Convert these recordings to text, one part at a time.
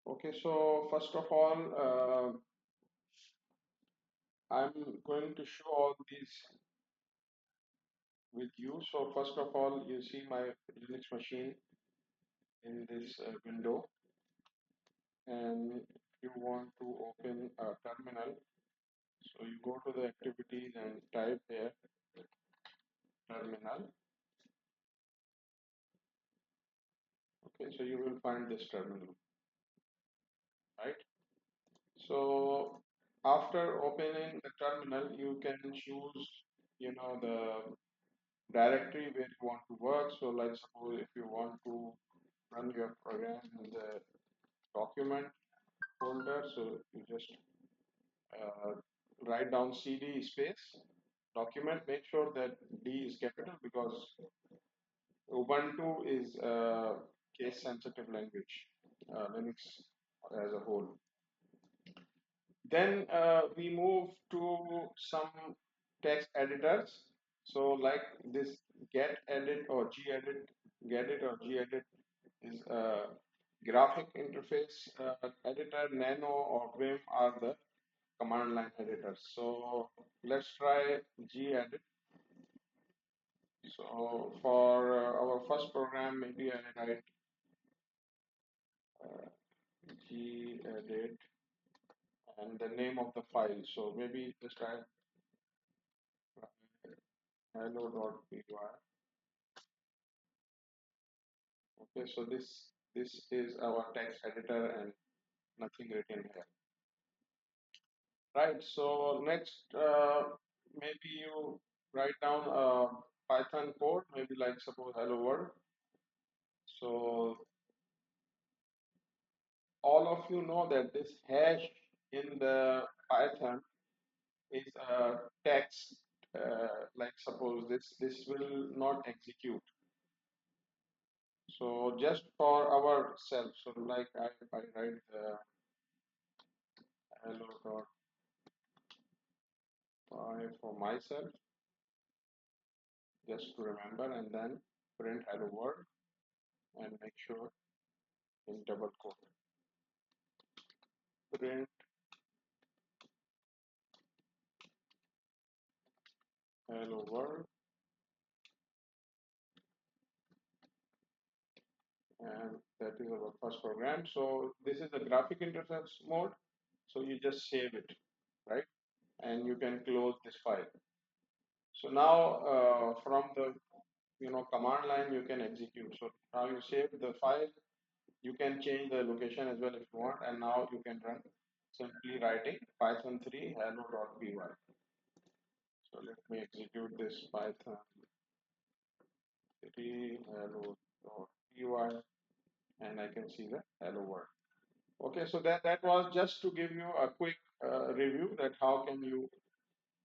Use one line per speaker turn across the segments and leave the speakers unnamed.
Okay, so first of all, I'm going to show all these with you. So first of all, you see my Linux machine in this window, and you want to open a terminal. So you go to the activities and type there terminal. Okay, so you will find this terminal, right? So after opening the terminal, you can choose, the directory where you want to work. So like suppose if you want to run your program in the document folder, so you just uh, write down cd space document. Make sure that D is capital because Ubuntu is a case sensitive language, Linux as a whole. Then we move to some text editors. So like this gedit or gedit is a graphic interface editor. Nano or Vim are the command line editors. So let's try gedit. So for our first program, maybe I write uh, gedit and the name of the file. So maybe just try hello.py. Okay, so this is our text editor and nothing written here. Right. So next, maybe you write down a Python code, maybe like suppose hello world. So all of you know that this hash in the Python is a text. Like suppose this will not execute. So just for ourselves. So like I write hello.py for myself just to remember, and then print hello world and make sure in double quote print hello world, and that is our first program. So this is the graphic interface mode. So you just save it, right? And you can close this file. So now from the command line you can execute. So now you save the file. You can change the location as well if you want, and now you can run simply writing Python 3 hello.py. So let me execute this Python 3 hello.py, and I can see the hello world. Okay, so that was just to give you a quick review that how can you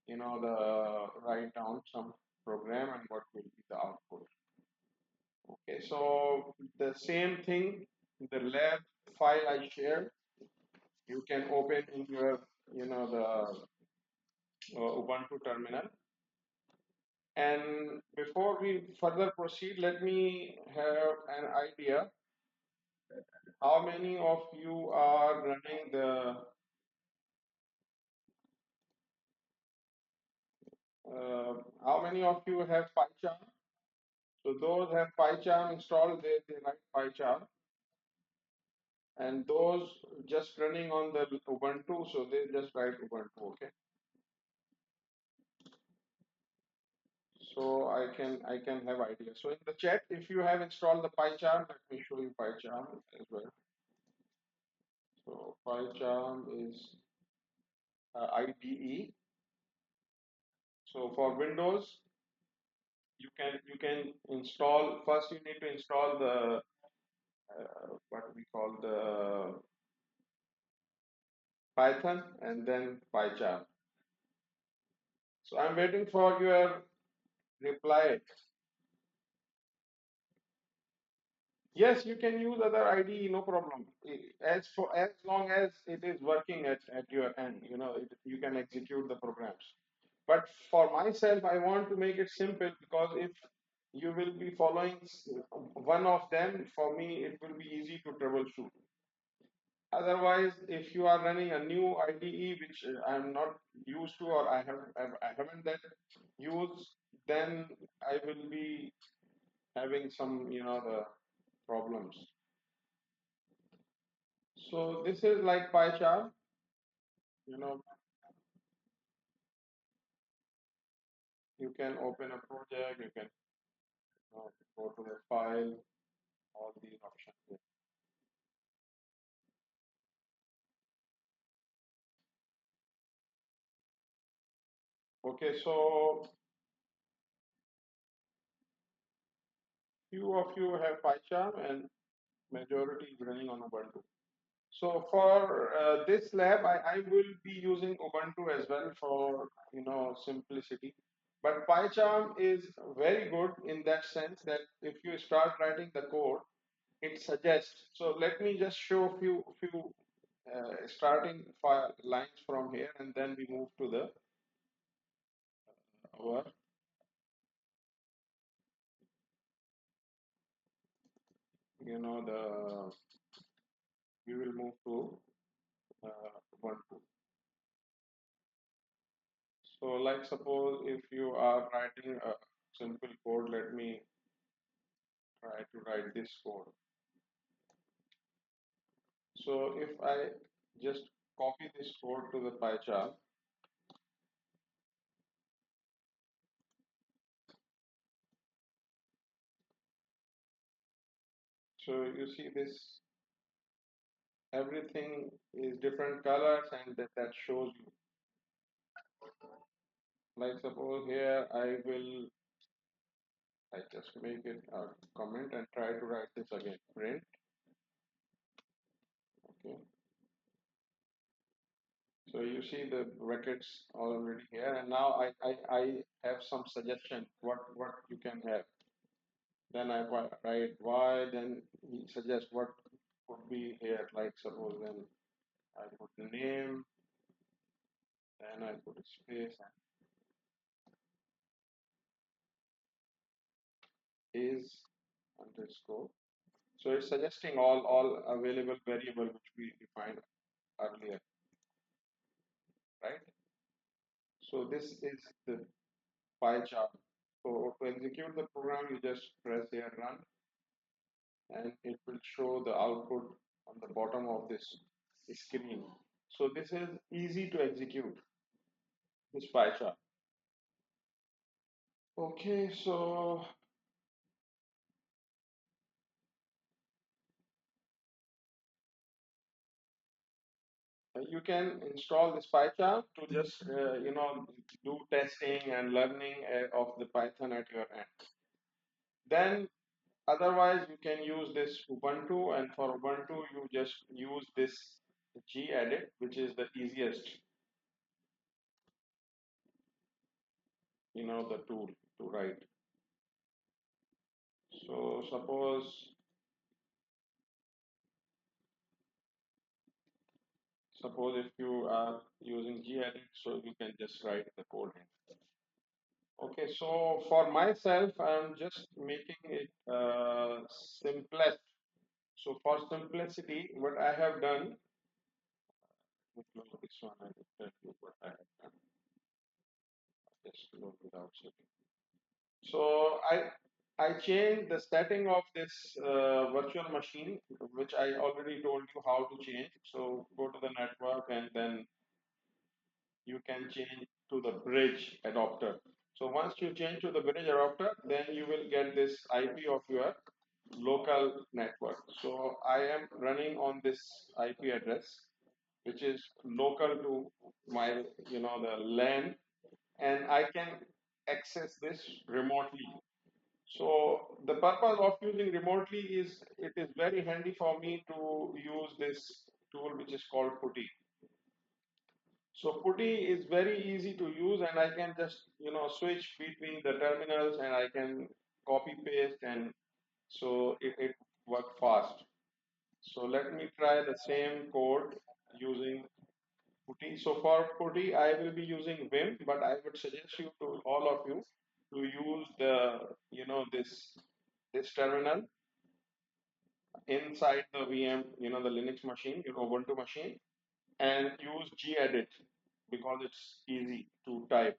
the write down some program and what will be the output. Okay, so the same thing, the lab file I shared, you can open in your the Ubuntu terminal. And before we further proceed, let me have an idea. How many of you are running the how many of you have PyCharm? So those have PyCharm installed, they write PyCharm. And those just running on the Ubuntu, so they just write Ubuntu, okay? So I can have idea. So in the chat, if you have installed the PyCharm, let me show you PyCharm as well. So PyCharm is IDE. So for Windows, you can install first. You need to install the what we call the Python and then PyCharm. So I'm waiting for your reply. Yes, you can use other IDE, no problem. As long as it is working at your end, you can execute the programs. But for myself, I want to make it simple because if you will be following one of them, for me it will be easy to troubleshoot. Otherwise, if you are running a new IDE which I'm not used to or I haven't that used, then I will be having some the problems. So this is like PyCharm. You know, you can open a project, you can go to the file, all these options here. Okay, so few of you have PyCharm and majority is running on Ubuntu. So for this lab, I will be using Ubuntu as well for simplicity. But PyCharm is very good in that sense that if you start writing the code, it suggests. So let me just show few starting file lines from here, and then we move to the our the we will move to Ubuntu. So like suppose if you are writing a simple code, let me try to write this code. So if I just copy this code to the PyCharm, so you see this everything is different colors and that shows you. Like suppose here I just make it a comment and try to write this again. Print, okay. So you see the brackets already here, and now I have some suggestion what you can have. Then I write why, then he suggests what could be here. Like suppose then I put the name, then I put a space and is underscore. So it's suggesting all available variable which we defined earlier, right? So this is the pie chart. So to execute the program, you just press here run, and it will show the output on the bottom of this screen. So this is easy to execute this pie chart. Okay, so you can install this PyCharm to just do testing and learning of the Python at your end. Then otherwise you can use this Ubuntu, and for Ubuntu you just use this gedit, which is the easiest the tool to write. So suppose if you are using gedit, so you can just write the code in. Okay, so for myself, I'm just making it simplest. So for simplicity, what I have done, let me close this one, I will tell you what I have done. Just close without saving. So I changed the setting of this virtual machine, which I already told you how to change. So go to the network and then you can change to the bridge adapter. So once you change to the bridge adapter, then you will get this IP of your local network. So I am running on this IP address, which is local to my, the LAN, and I can access this remotely. So the purpose of using remotely is it is very handy for me to use this tool which is called Putty. So Putty is very easy to use, and I can just switch between the terminals, and I can copy paste, and so it work fast. So let me try the same code using Putty. So for Putty, I will be using Vim, but I would suggest you to all of you to use the this terminal. inside the VM, the Linux machine, Ubuntu machine, and use gedit because it's easy to type.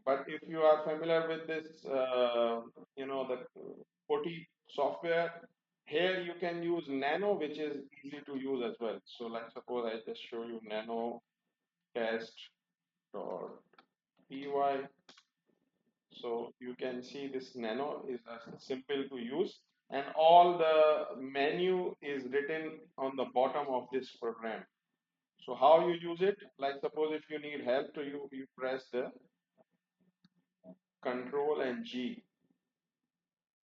But if you are familiar with this, the PuTTY software, here you can use Nano, which is easy to use as well. So, like suppose I just show you Nano test.py. So you can see this Nano is simple to use, and all the menu is written on the bottom of this program. So how you use it? Like suppose if you need help, to you press the Control and G,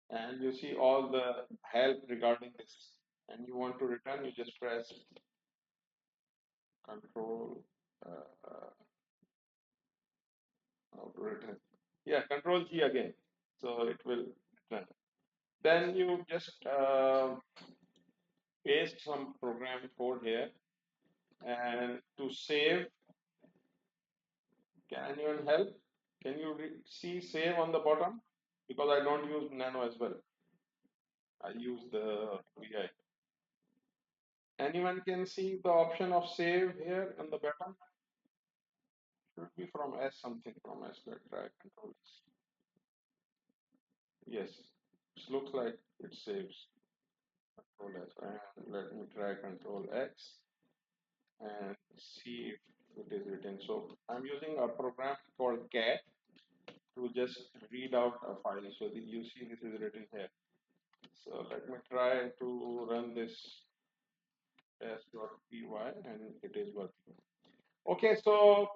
and you see all the help regarding this. And you want to return, you just press Control. How to return? Yeah, Control G again. So it will return. Then you just paste some program code here, and to save, can anyone help? Can you see save on the bottom? Because I don't use Nano as well. I use the VI. Anyone can see the option of save here on the bottom? Should be from S something from S. Let try control S. Yes, it looks like it saves. Control S. And let me try control X and see if it is written. So I'm using a program called cat to just read out a file. So you see this is written here. So let me try to run this test.py and it is working. Okay, so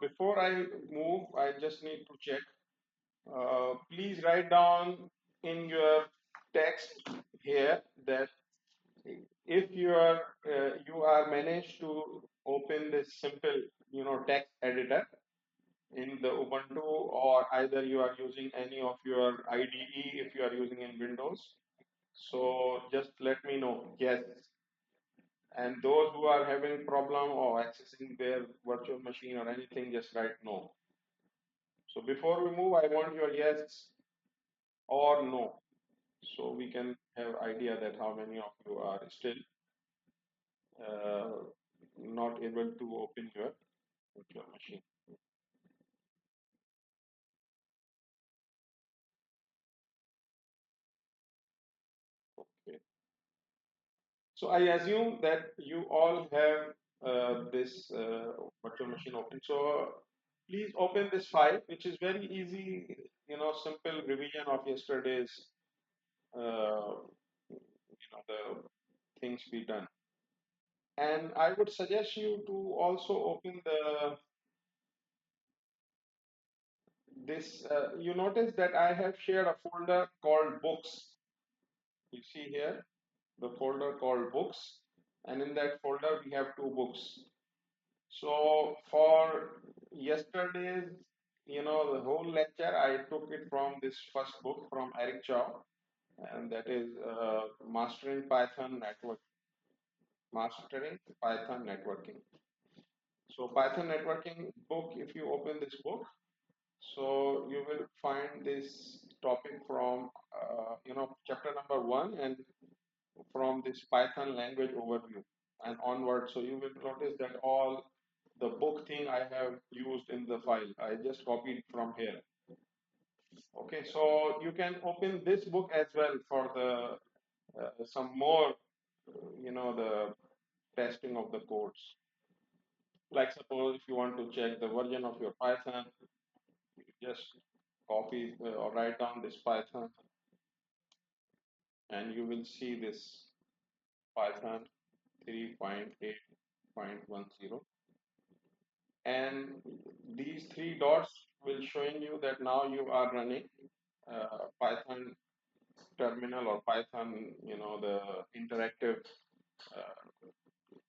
before I move, I just need to check. Please write down in your text here that if you are managed to open this simple text editor in the Ubuntu, or either you are using any of your IDE if you are using in Windows. So just let me know. Yes. And those who are having problem or accessing their virtual machine or anything, just write no. So before we move, I want your yes or no. So we can have idea that how many of you are still uh, not able to open your virtual machine. Okay. So I assume that you all have this virtual machine open. So please open this file, which is very easy, simple revision of yesterday's, the things we done. And I would suggest you to also open this. You notice that I have shared a folder called books. You see here the folder called books, and in that folder we have two books. So for yesterday's, the whole lecture, I took it from this first book from Eric Chow, and that is Mastering Python Networking. So Python Networking book, if you open this book, so you will find this topic from, chapter number 1, and from this Python language overview and onward. So you will notice that all the book thing I have used in the file. I just copied from here. Okay, so you can open this book as well for the some more, the testing of the codes. Like suppose if you want to check the version of your Python, you just copy or write down this Python, and you will see this Python 3.8.10, and these three dots will showing you that now you are running Python terminal or Python, the interactive, uh,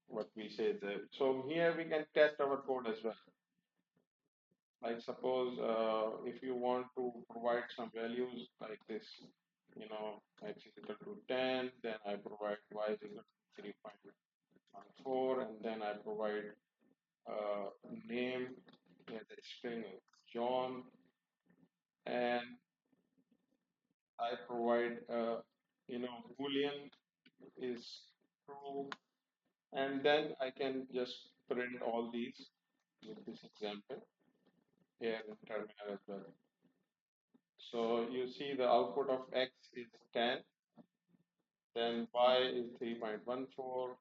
what we say there. So here we can test our code as well. Like suppose if you want to provide some values like this, x is equal to 10, then I provide y is equal to 3.14, and then I provide name as a string John, and I provide boolean is true, and then I can just print all these with this example here in terminal as well. So you see the output of x is 10, then y is 3.14,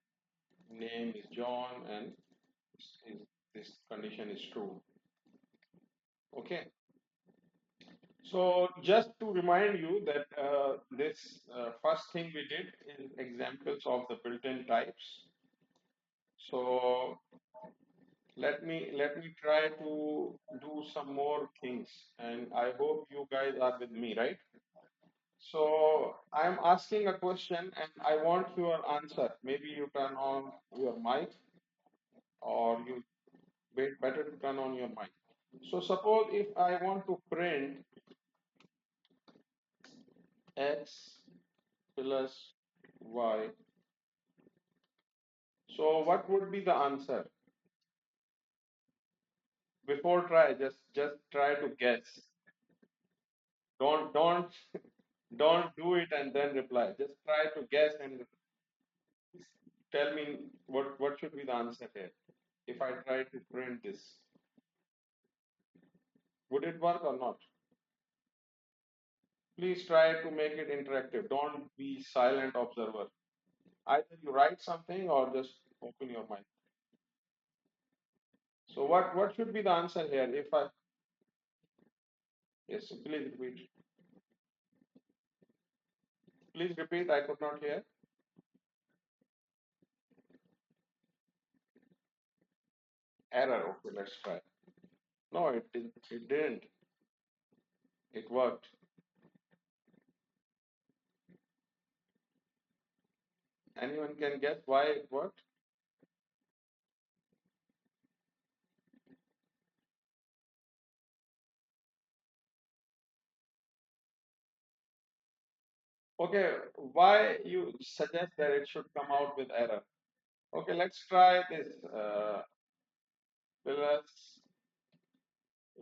name is John, and this condition is true. Okay. So just to remind you that this first thing we did is examples of the built-in types. So let me try to do some more things, and I hope you guys are with me, right? So I'm asking a question and I want your answer. Maybe you turn on your mic, or you better to turn on your mic. So suppose if I want to print x plus y, so what would be the answer? Before try, just try to guess. Don't don't do it and then reply. Just try to guess and tell me what should be the answer here. If I try to print this, would it work or not? Please try to make it interactive. Don't be silent observer. Either you write something or just open your mind. So what should be the answer here? If I Yes, please repeat. Please repeat. I could not hear. Error. Okay, let's try. No, it didn't. It worked. Anyone can guess why it worked? Okay, why you suggest that it should come out with error? Okay, let's try this. Let's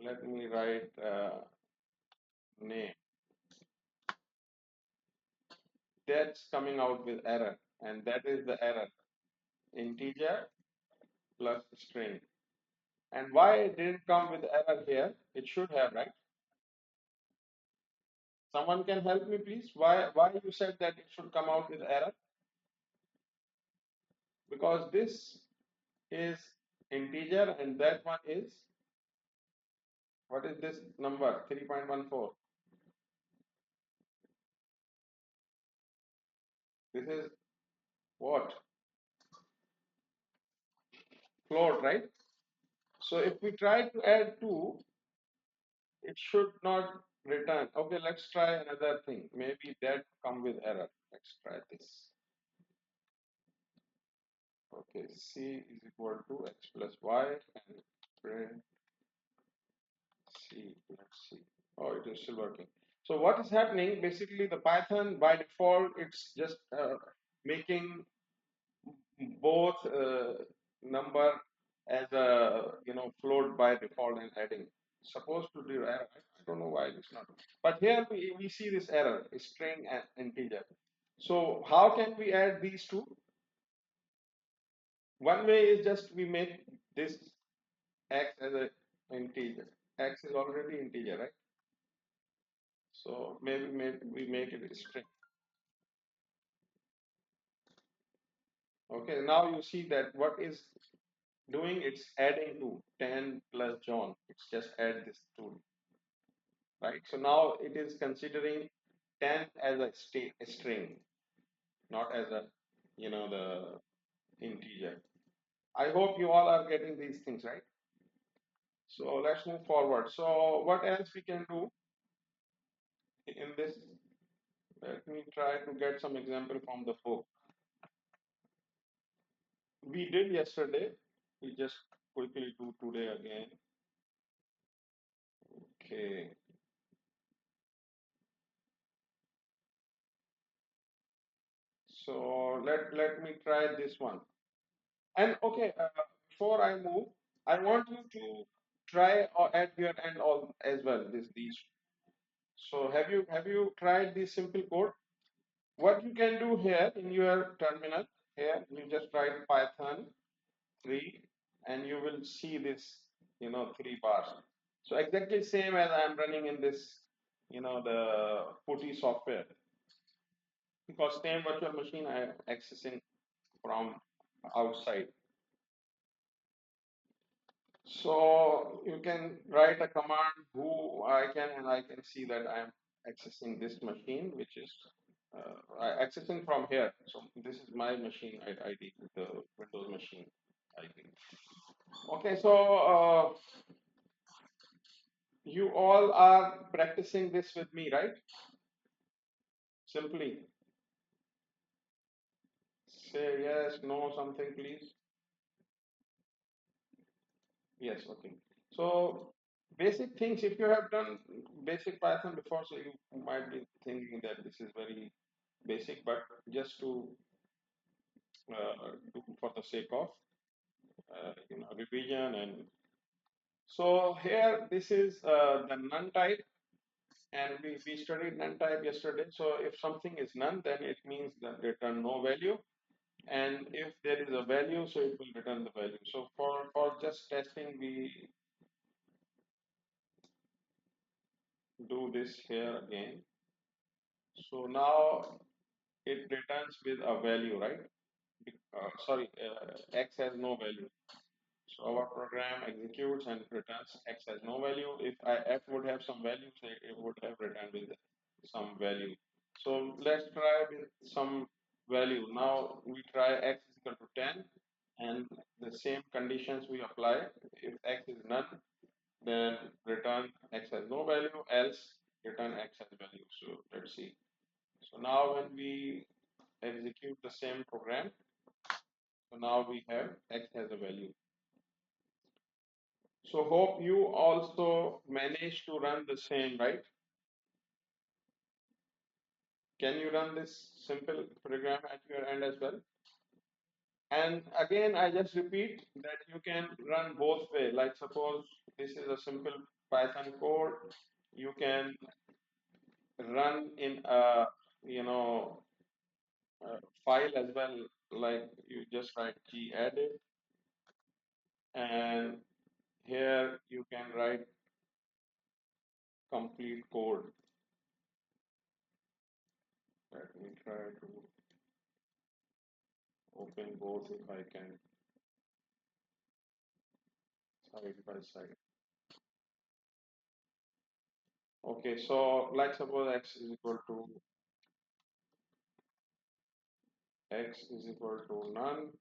let me write name. That's coming out with error, and that is the error. Integer plus string. And why it didn't come with error here? It should have, right? Someone can help me, please. Why you said that it should come out with error? Because this is integer and that one is, what is this number? 3.14. This is what? Float, right? So if we try to add 2, it should not return. Okay, let's try another thing. Maybe that come with error. Let's try this. Okay, c is equal to x plus y and print c. Let's see. Oh, it is still working. So what is happening? Basically, the Python by default, it's just making both number as a float by default and adding. Supposed to do error. I don't know why it's not. But here we see this error, string and integer. So how can we add these two? One way is just we make this x as a integer. X is already integer, right? So maybe we make it a string. Okay, now you see that what is doing, it's adding to 10 plus John. It's just add this two, right? So now it is considering 10 as a string, not as a, the integer. I hope you all are getting these things, right? So let's move forward. So what else we can do in this? Let me try to get some example from the book. We did yesterday. We just quickly do today again. Okay. So let me try this one. And okay, before I move, I want you to try or at your end all as well. These. So have you tried this simple code? what you can do here in your terminal, here you just write Python 3 and you will see this, 3 bars. So exactly same as I'm running in this, the PuTTY software, because same virtual machine I am accessing from outside. So you can write a command who I can, and I can see that I am accessing this machine, which is accessing from here. So this is my machine ID, the Windows machine ID. Okay, so you all are practicing this with me, right? Simply say yes, no, something, please. Yes, okay. So basic things, if you have done basic Python before, so you might be thinking that this is very basic, but just to do for the sake of revision. And so here this is the none type, and we studied none type yesterday. So if something is none, then it means that return no value, and if there is a value, so it will return the value. So for just testing, we do this here again. So now it returns with a value, right? Sorry, x has no value. So our program executes and returns x has no value. If f would have some value, so it would have returned with some value. So let's try with some value. Now we try x is equal to 10, and the same conditions we apply. If x is none, then return x has no value, else return x has value. So let's see. So now when we execute the same program, so now we have x has a value. So hope you also manage to run the same, right? Can you run this simple program at your end as well? And again, I just repeat that you can run both way. Like suppose this is a simple Python code, you can run in a file as well. Like you just write gedit, and here you can write complete code. Let me try to open both if I can side by side. Okay, so like suppose x is equal to none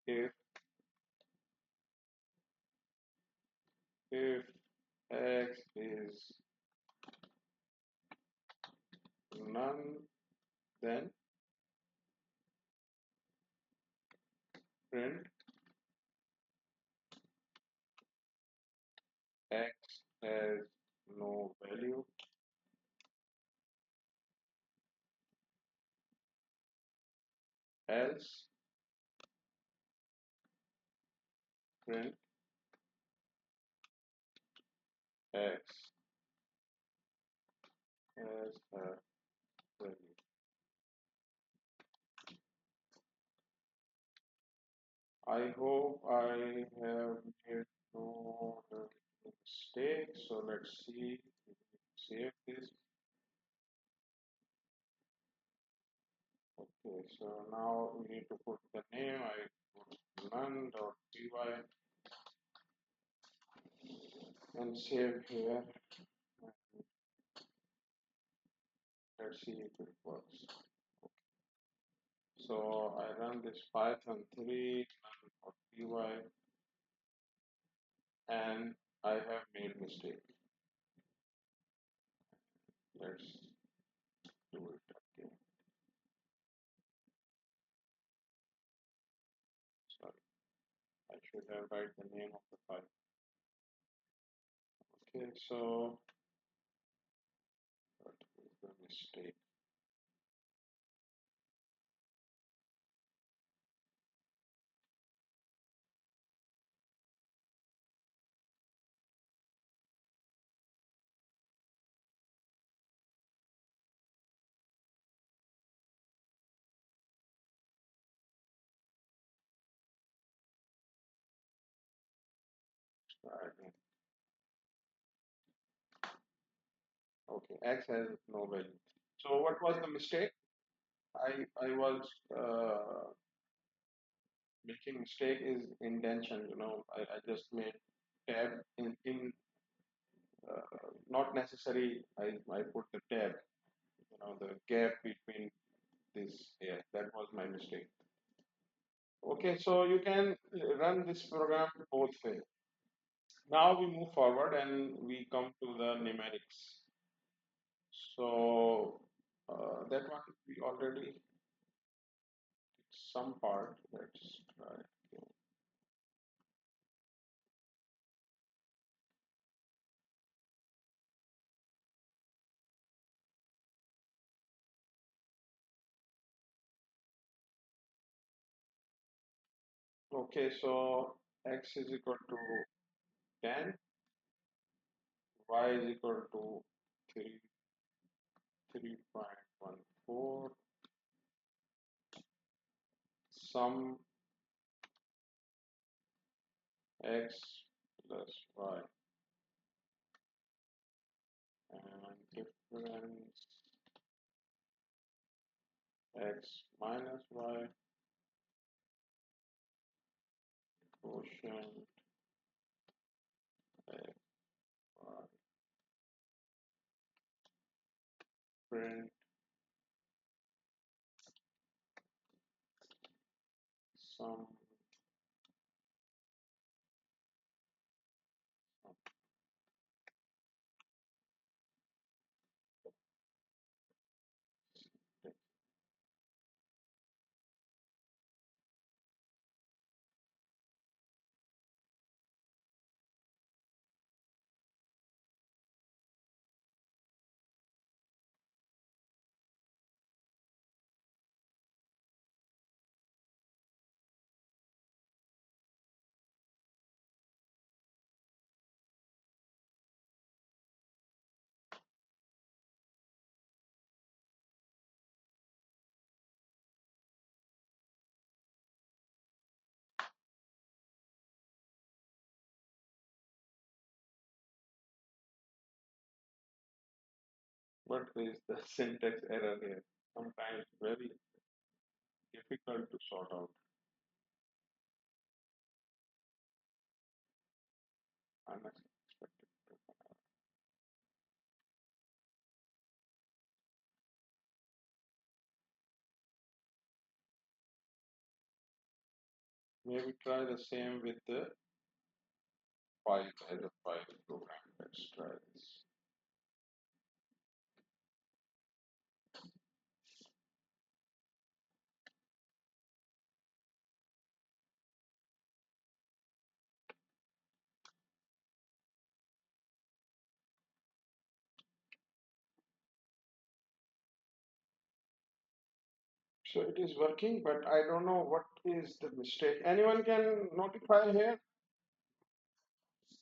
if if x is none, then print x has no value, else print x has a value. I hope I have made no mistake. So let's see. Save this. Okay, so now we need to put the name. I put none.py and save here. Let's see if it works. So I run this Python 3 none.py, and I have made mistake. Let's do it again. Sorry, I should have write the name of the file. Okay, so what is the mistake? Right. Okay, X has no value. So what was the mistake? I was making mistake is indentation. I just made tab in not necessary. I put the tab. The gap between this here. That was my mistake. Okay, so you can run this program both way. Now we move forward and we come to the numerics. So that one we already did some part. Let's try. Okay, so x is equal to 10, y is equal to 3, 3.14, sum x plus y, and difference x minus y, quotient x, y, print sum. What is the syntax error here? Sometimes very difficult to sort out. Unexpected. Maybe try the same with the file as a file program. Let's try this. So it is working, but I don't know what is the mistake. Anyone can notify here?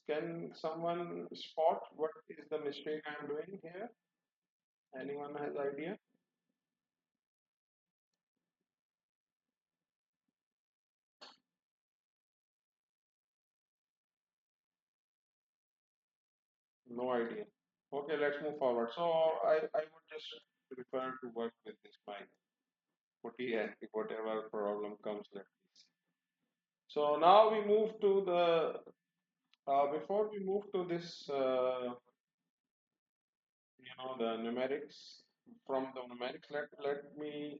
Can someone spot what is the mistake I'm doing here? Anyone has idea? No idea. Okay, let's move forward. So I would just prefer to work with this mic. Putty and whatever problem comes, let me see. So now we move to the before we move to this the numerics. From the numerics, let me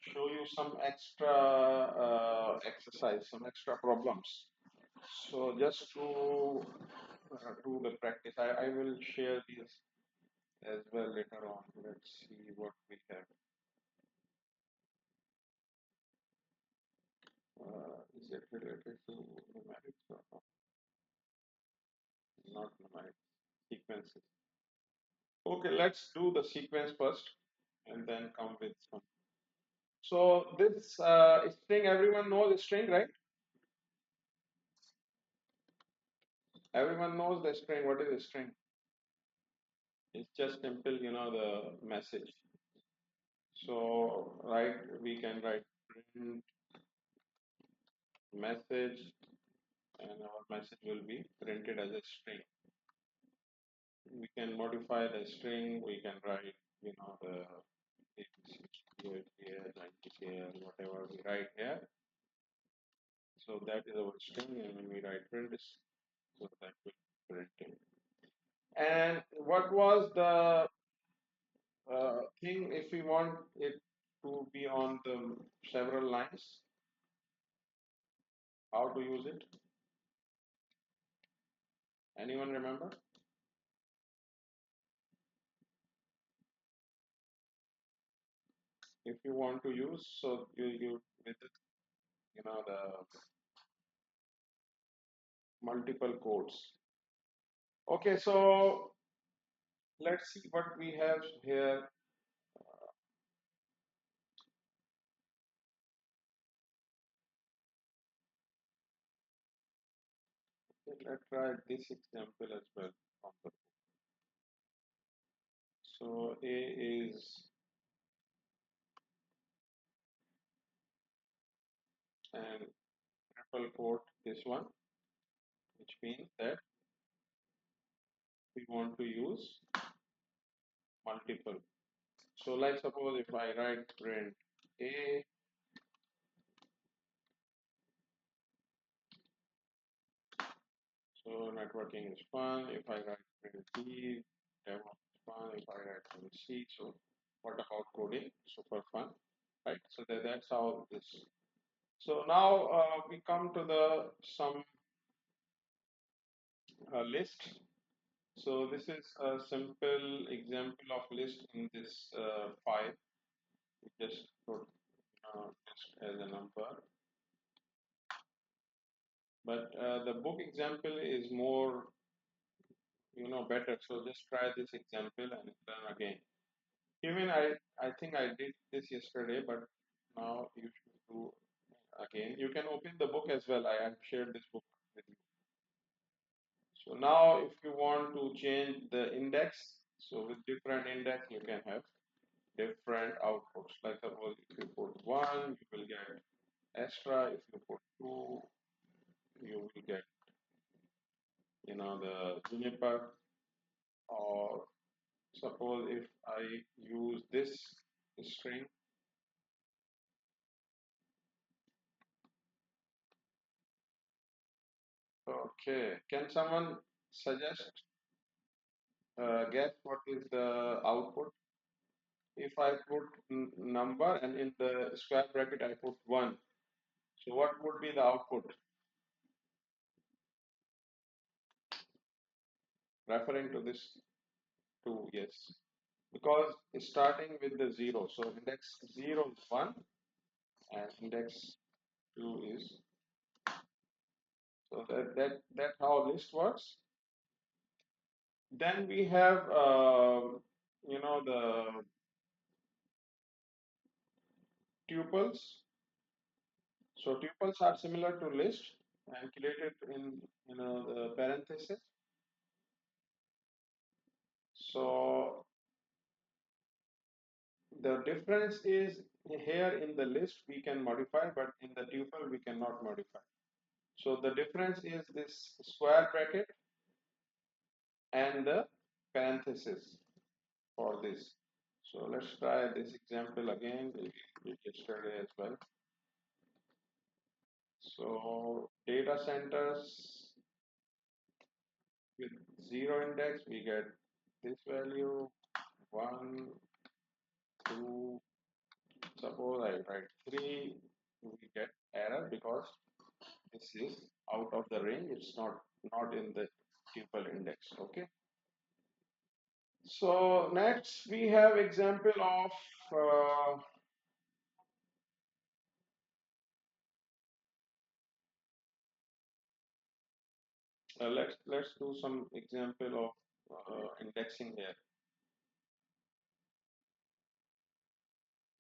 show you some extra exercise, some extra problems. So just to do the practice, I will share these as well later on. Let's see what we have. Is it related to numerics or not? Not numerics, sequences. Okay, let's do the sequence first and then come with some. So this string, everyone knows string, right? Everyone knows the string. What is a string? It's just simple, the message. So, right, we can write print message and our message will be printed as a string. We can modify the string. We can write, the ABC here, 90 here, whatever we write here. So that is our string, and when we write print, so that will print it. And what was the thing if we want it to be on the several lines? How to use it? Anyone remember? If you want to use, so you with the, the multiple codes. Okay, so let's see what we have here. Let's try this example as well. So A is an triple quote this one, which means that we want to use multiple. So like suppose if I write print A, so networking is fun. If I write print B, demo is fun. If I write print C, so what about coding? Super fun, right? So that's how this. So now we come to the some list. So this is a simple example of list in this file. We just put list as a number, but the book example is more better. So just try this example and learn again. Even I think I did this yesterday, but now you should do again. You can open the book as well. I have shared this book with you. So now if you want to change the index, so with different index you can have different outputs. Like suppose if you put 1, you will get extra. If you put 2, you will get the juniper. Or suppose if I use this string. Okay, can someone suggest, guess what is the output? If I put number and in the square bracket I put 1, so what would be the output? Referring to this 2, yes. Because it's starting with the 0, so index 0 is 1 and index 2 is, so that how list works. Then we have the tuples. So tuples are similar to list and created in the parenthesis. So the difference is here in the list we can modify, but in the tuple we cannot modify. So the difference is this square bracket and the parenthesis for this. So let's try this example again. We did yesterday as well. So data centers with 0 index, we get this value 1, 2. Suppose I write 3, we get error because this is out of the range. It's not in the tuple index. Okay. So next we have example of let's do some example of indexing here.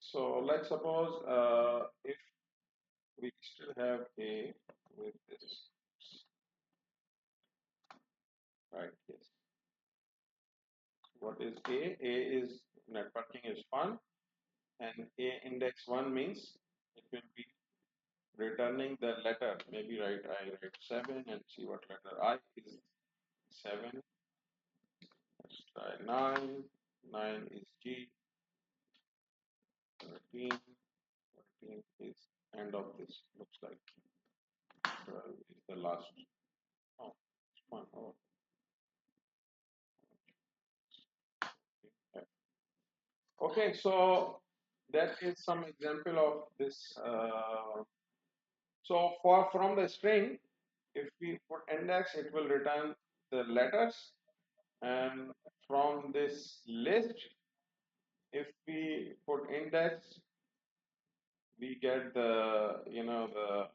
So let's suppose if we still have A with this, right? Yes. What is A? A is networking is fun, and A index 1 means it will be returning the letter. Maybe I write 7 and see what letter I is 7. Let's try 9. 9 is G. 13. 13 is end of this. Looks like 12 is the last. Oh, it's fine. Oh, okay. Okay, so that is some example of this. So for from the string, if we put index, it will return the letters, and from this list, if we put index, we get the the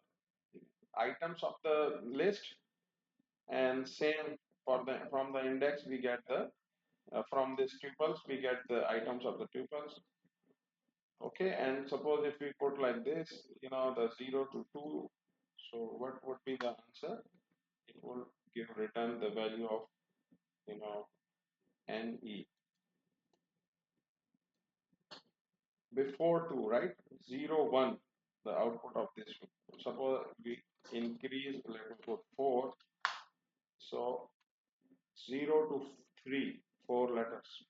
items of the list, and same for the from the index we get the from these tuples we get the items of the tuples. Okay, and suppose if we put like this, the 0 to 2, so what would be the answer? It will give return the value of you know ne before 2, right? 0 1, the output of this one. Suppose we increase, let me put 4, so 0 to 3, 4 letters.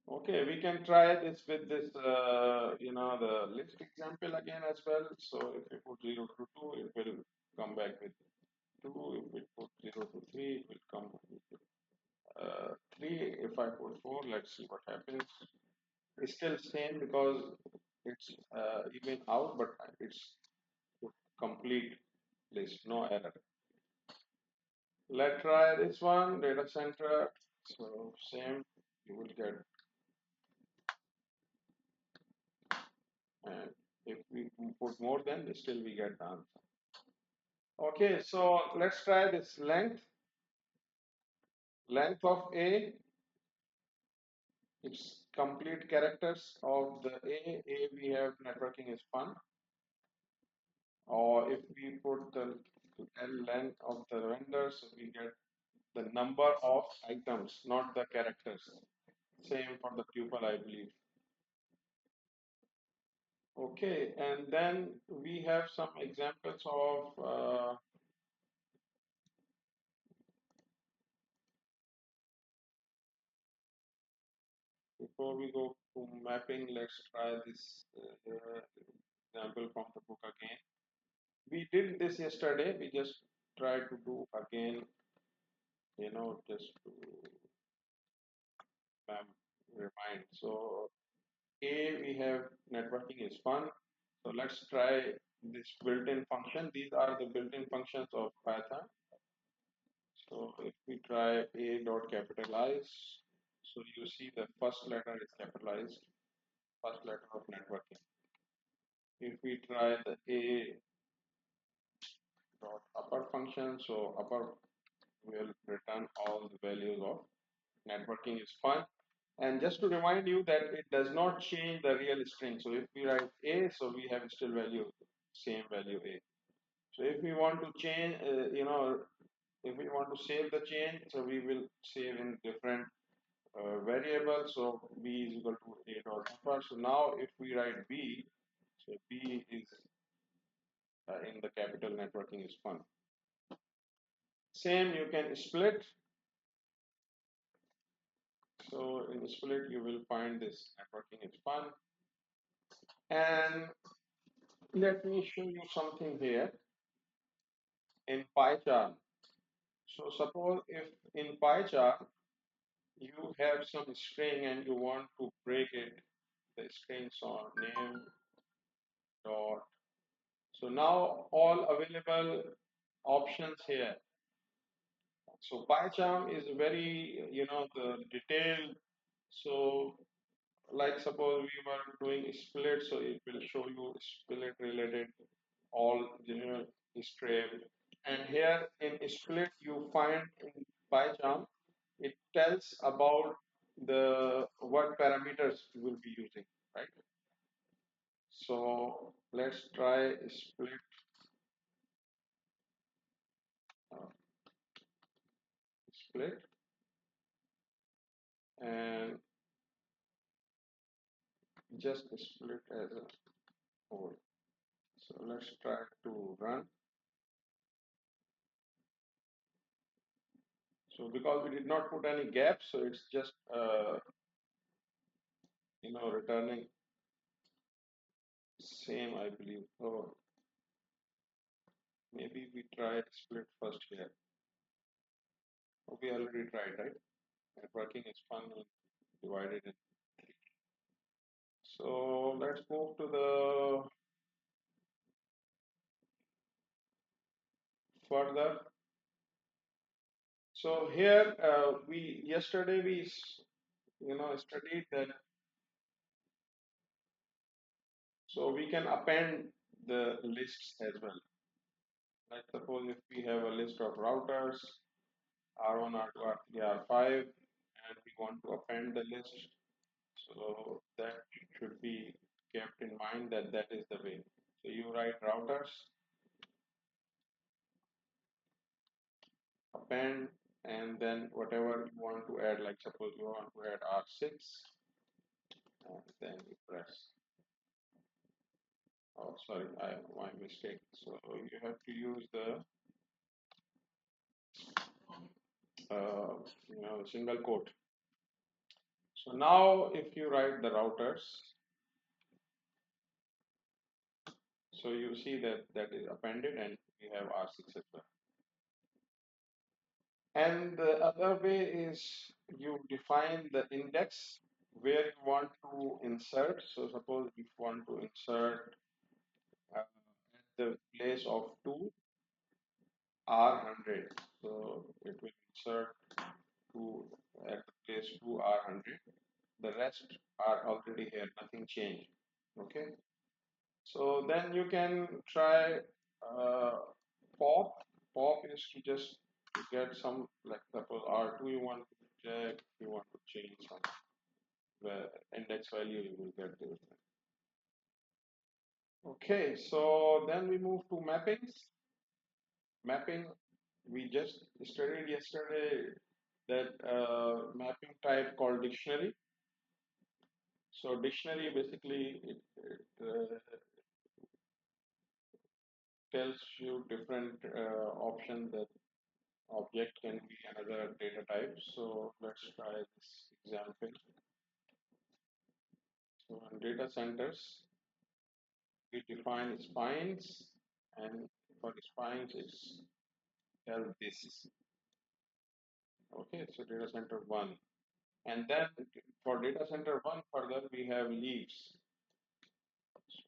Okay, we can try this with this, the list example again as well. So if we put 0 to 2, it will come back with 2. If we put 0 to 3, it will come with 3. If I put 4, let's see what happens. It's still same because it's even out, but it's complete list, no error. Let's try this one, data center. So same, you will get, and if we put more than, still we get the answer. Okay, so let's try this length. Length of A, it's complete characters of the A. A we have networking is fun. Or if we put the L length of the vendors, we get the number of items, not the characters. Same for the tuple, I believe. Okay, and then we have some examples of before we go to mapping, let's try this example from the book again. We did this yesterday. We just try to do again, just to remind. So A, we have networking is fun. So let's try this built-in function. These are the built-in functions of Python. So if we try A dot capitalize, so you see the first letter is capitalized, first letter of networking. If we try the A dot upper function, so upper will return all the values of networking is fun. And just to remind you that it does not change the real string. So if we write A, so we have still value, same value A. So if we want to change, if we want to save the change, so we will save in different variables. So B is equal to A dot upper. So now if we write B, so B is in the capital networking is fun. Same, you can split. So in split, you will find this networking is fun. And let me show you something here in PyCharm. So suppose if in PyCharm you have some string and you want to break it, the strings on name dot. So now all available options here. So PyCharm is very, the detailed. So like suppose we were doing split, so it will show you split related all string. And here in split you find in PyCharm it tells about the what parameters you will be using, right? So let's try split uh, split and just split as a whole. So let's try to run. So because we did not put any gaps, so it's just returning same, I believe. So maybe we try split first here. Oh, we already tried, right? Networking is fun when divided in. So let's move to the further. So here we yesterday studied that, so we can append the lists as well. Like suppose if we have a list of routers R1, R2, R3, R5, and we want to append the list, so that should be kept in mind that that is the way. So you write routers, append, and then whatever you want to add, like suppose you want to add R6, and then you press. Oh, sorry, my mistake. So you have to use the single quote. So now if you write the routers, so you see that that is appended and we have R6 as well. And the other way is you define the index where you want to insert. So suppose if you want to insert at the place of 2 R100. So it will insert 2 at the place 2 R100. The rest are already here, nothing changed. Okay. So then you can try uh, pop. Pop is to just get some, like suppose R2 you want to check, you want to change some the index value, you will get this. Okay, so then we move to mappings. Mapping, we just studied yesterday that mapping type called dictionary. So dictionary basically it tells you different options that object can be another data type. So let's try this example. So in data centers, we define spines, and for the spines, it's tell this. Okay, so data center one, and then for data center one further we have leaves.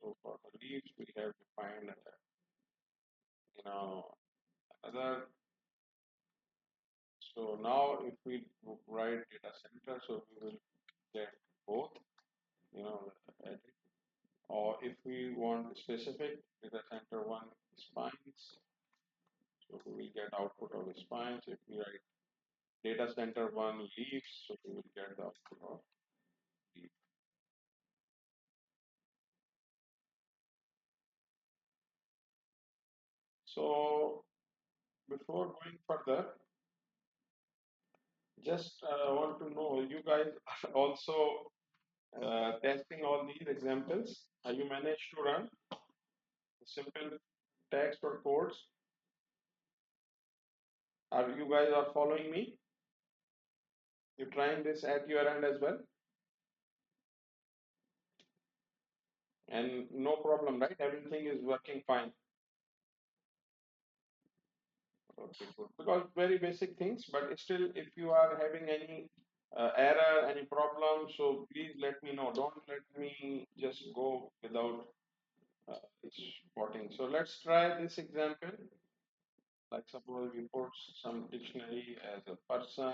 So for the leaves, we have defined another. So now if we write data center, so we will get both, you know, edit. Or if we want specific data center one spines, so we will get output of the spines. If we write data center one leaves, so we will get the output of leaf. So before going further, just want to know you guys are also testing all these examples. Have you managed to run simple text or codes? Are you guys are following me? You trying this at your end as well? And no problem, right? Everything is working fine. Okay, good. Because very basic things, but still, if you are having any error, any problem, so please let me know. Don't let me just go without spotting. So let's try this example. Like suppose we put some dictionary as a person,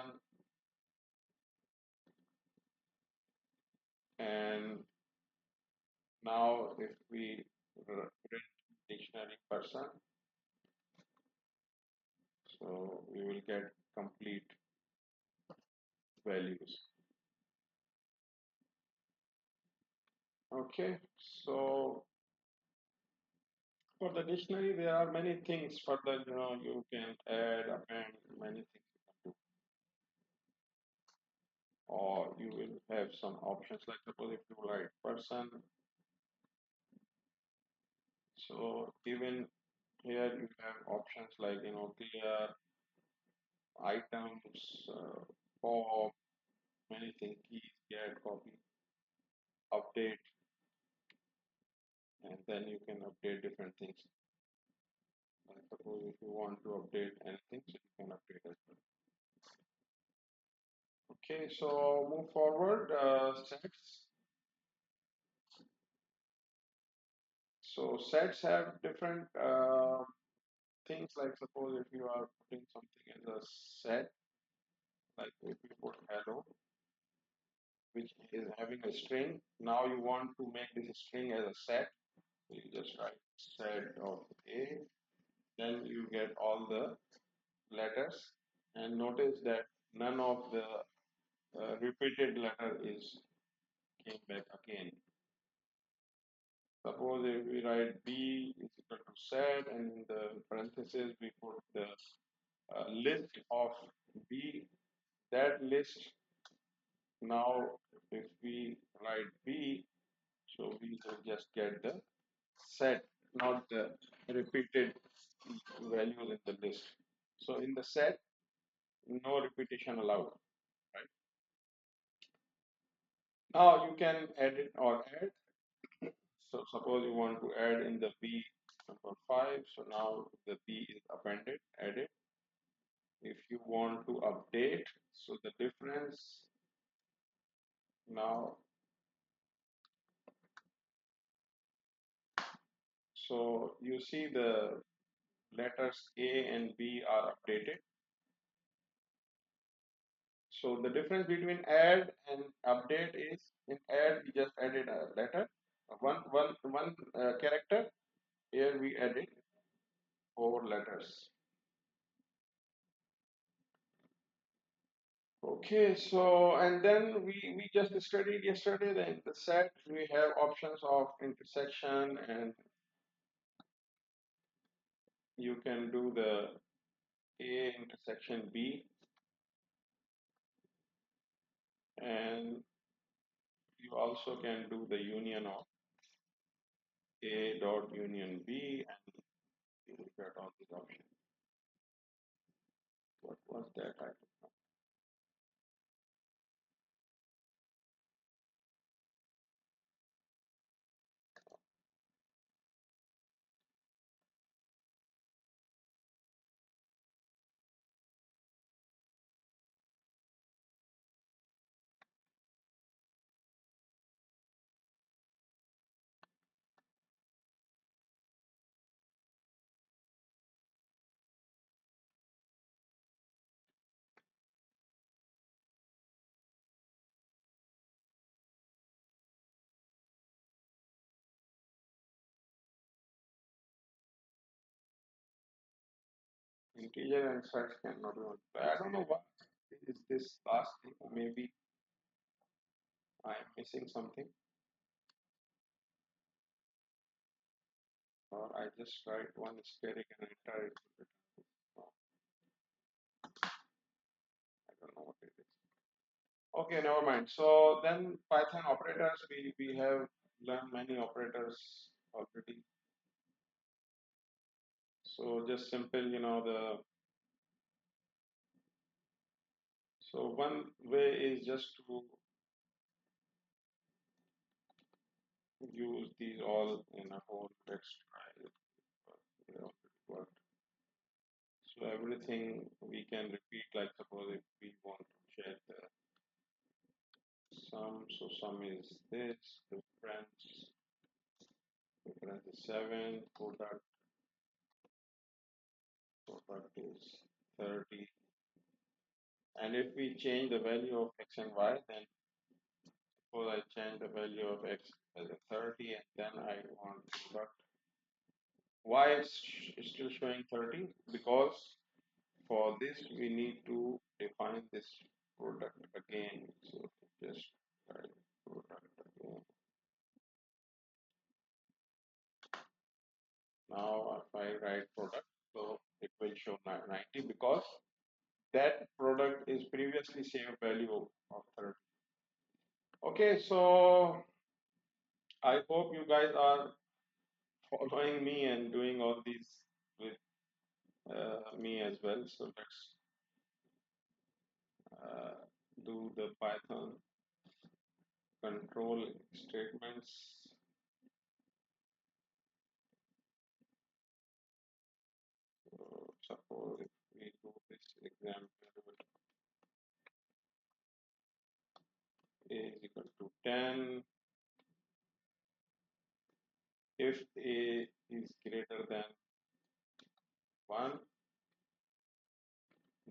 and now if we print dictionary person, so we will get complete values. Okay, so for the dictionary, there are many things further, you can add, append, many things you can do. Or you will have some options, like suppose if you write person, So even here you have options like clear items, pop, many things, keys, get, copy, update, and then you can update different things. Suppose if you want to update anything, so you can update as well. Okay, so move forward. Sets. So sets have different things. Like suppose if you are putting something as a set, like if you put hello, which is having a string. Now you want to make this string as a set. So you just write set of A. Then you get all the letters, and notice that none of the repeated letter is came back again. Suppose if we write B is equal to set, and in the parentheses we put the list of B. That list, now if we write B, so we will just get the set, not the repeated values in the list. So in the set, no repetition allowed, right? Now you can edit or add. So suppose you want to add in the B number 5. So now the B is appended, added. If you want to update, so the difference now, so you see the letters A and B are updated. So the difference between add and update is in add we just added a letter, one character. Here we added 4 letters. Okay, so and then we just studied yesterday that in the set we have options of intersection, and you can do the A intersection B, and you also can do the union of A dot union B, and you will get all these options. What was that? I don't know. Integer and such cannot be multiplied. I don't know what is this last thing. Maybe I am missing something, or I just write one steric and enter it. No, I don't know what it is. Okay, never mind. So then Python operators, we have learned many operators already. So just simple, so one way is just to use these all in a whole. Let's try it. They already worked. So everything we can repeat, like suppose if we want to check the sum, so sum is this, difference is 7, product is 30. And if we change the value of x and y, then suppose I change the value of x as a 30, and then I want product. Y is still showing 30 because for this we need to define this product again. So just write product again. Now if I write product, so it will show 90 because that product is previously saved value of 30. Okay, so I hope you guys are following me and doing all these with me as well. So let's uh, do the Python control statements. So suppose if we do this example, a is equal to 10, if a is greater than 1,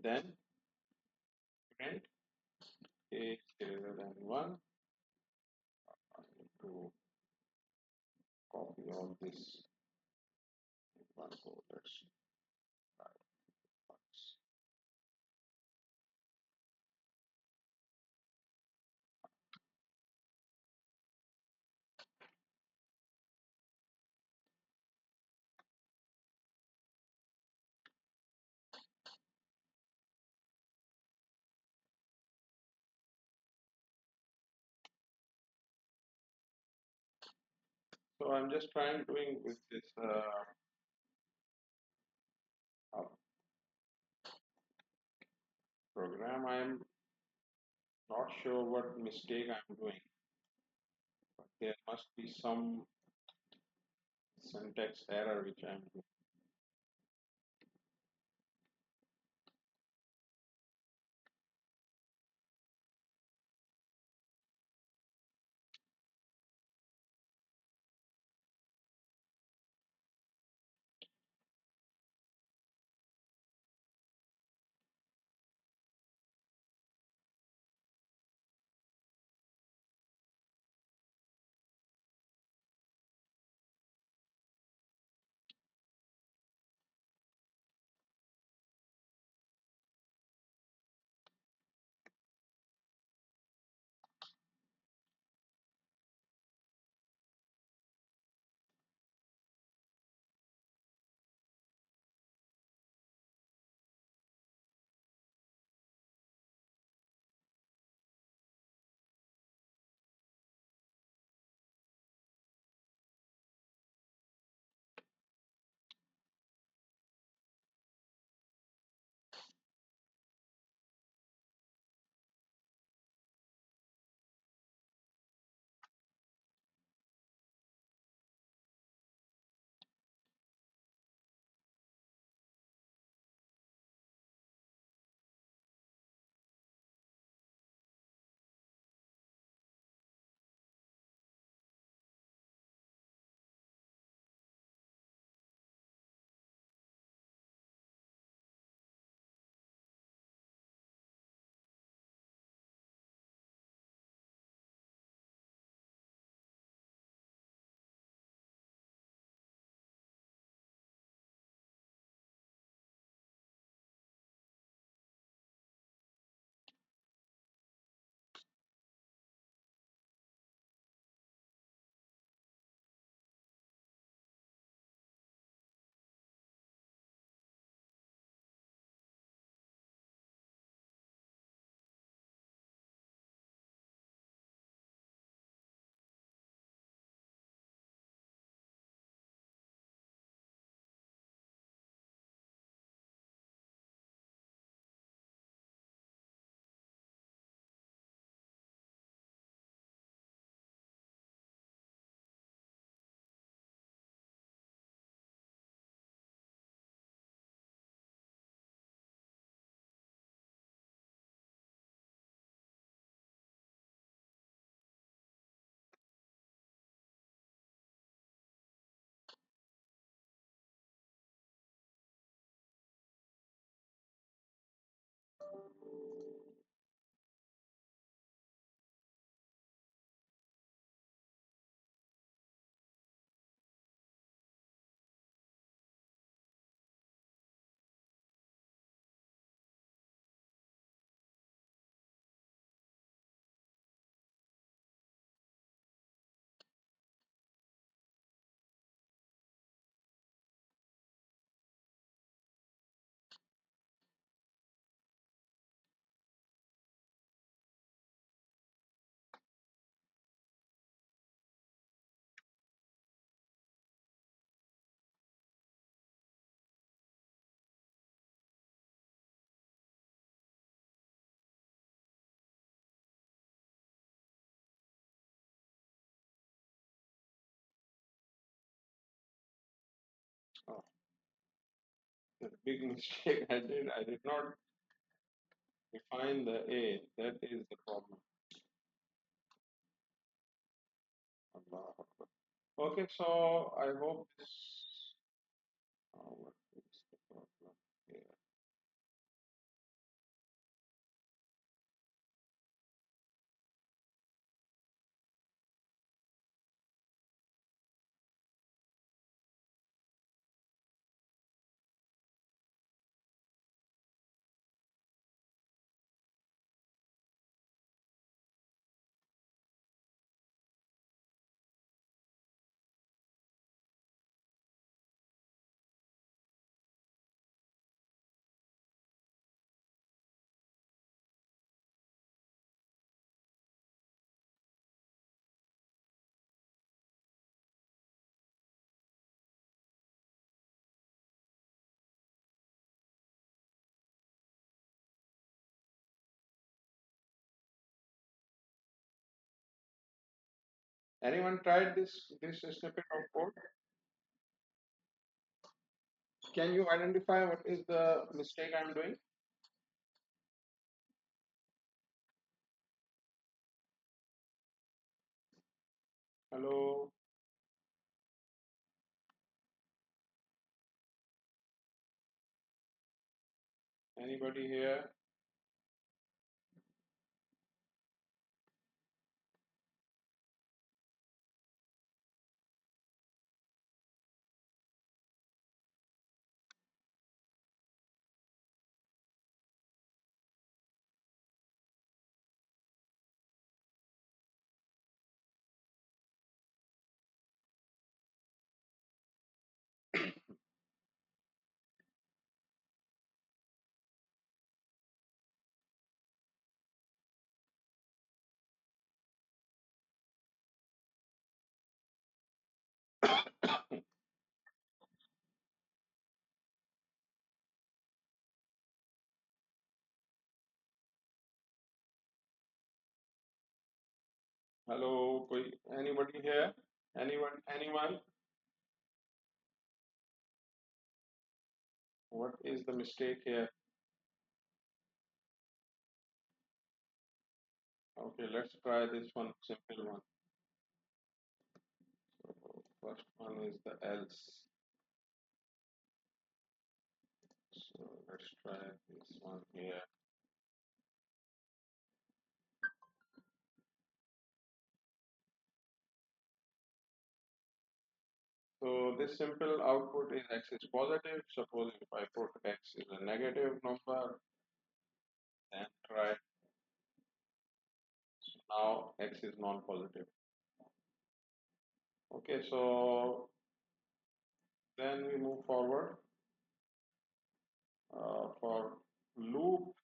then print a is greater than 1. I need to copy all this in one go. Let's try once. So I'm just trying doing with this program. I'm not sure what mistake I'm doing, but there must be some syntax error which I'm doing. Oh, the big mistake I did not define the A. That is the problem. Allah Akbar. Okay, so I hope this. What is the problem here? Anyone tried this snippet of code? Can you identify what is the mistake I'm doing? Hello, anybody here? Hello, anybody here? Anyone? Anyone? What is the mistake here? Okay, let's try this one, simple one. So first one is the else. So let's try this one here. So this simple output is x is positive. Suppose if I put x is a negative number, then try. So now x is non-positive. Okay, so then we move forward. For loop,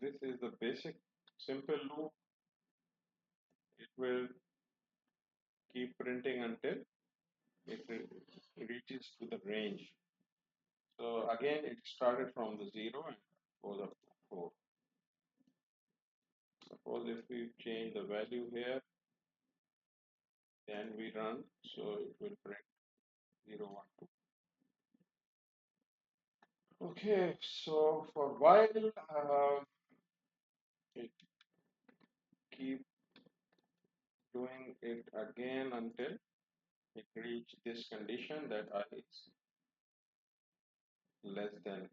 this is the basic simple loop. It will keep printing until it reaches to the range. So again, it started from the 0 and goes up to 4. Suppose if we change the value here, then we run, so it will print 0, 1, 2. Okay, so for while it keep doing it again until it reach this condition that I is less than.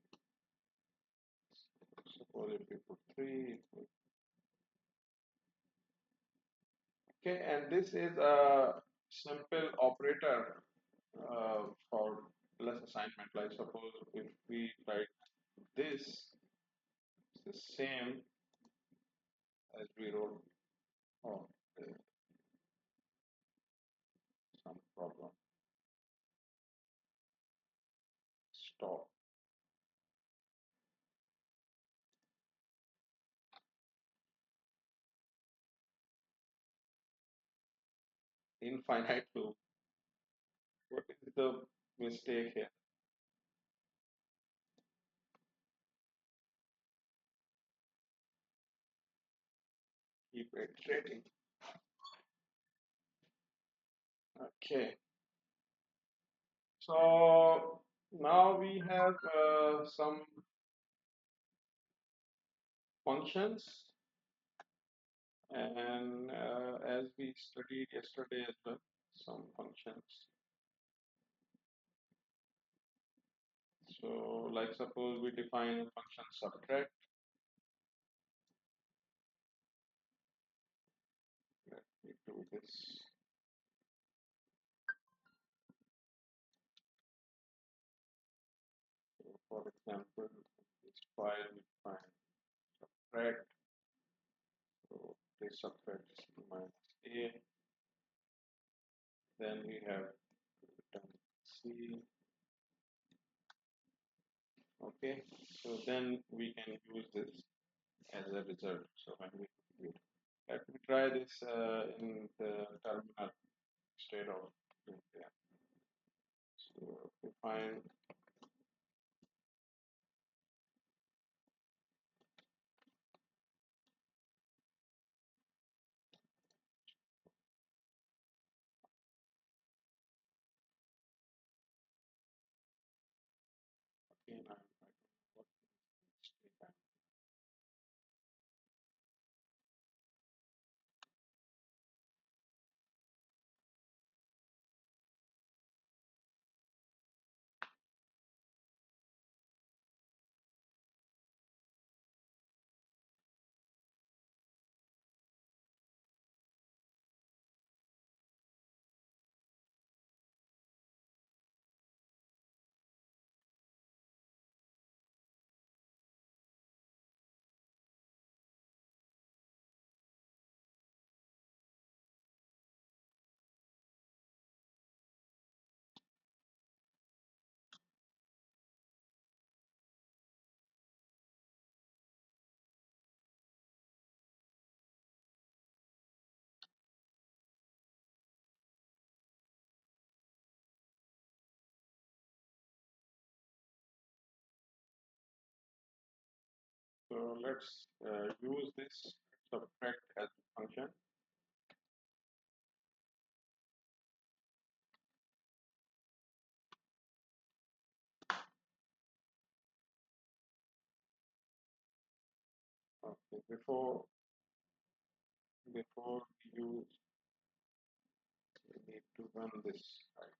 Suppose if we put 3. Okay, and this is a simple operator for less assignment. Like suppose if we write this, it's the same as we wrote. Oh, there's some problem. Stop. Infinite loop. What is the mistake here? Keep iterating. Okay, so now we have some functions, and as we studied yesterday as well, some functions. So, like suppose we define a function subtract. Let me do this. So for example, this file we define subtract. So this subtract is minus a. Then we have return c. Okay, so then we can use this as a result. So when we compute, let me try this in the terminal instead of in there. So define again. I don't know what mistake I'm. So let's use this subtract as a function. Okay, before we use, we need to run this, right?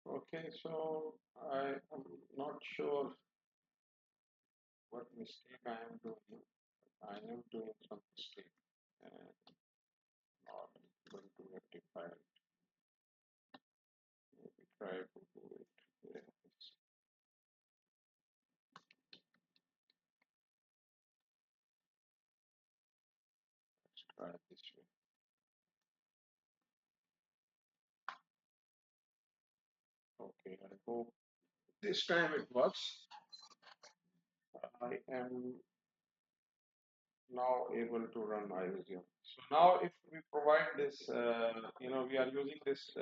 Okay, so I am not sure what mistake I am doing. I am doing some mistake and not able to rectify it. Maybe try to do it. Yeah, let's try it this way. Okay, I hope this time it works. I am now able to run iWizio. So now if we provide this, we are using this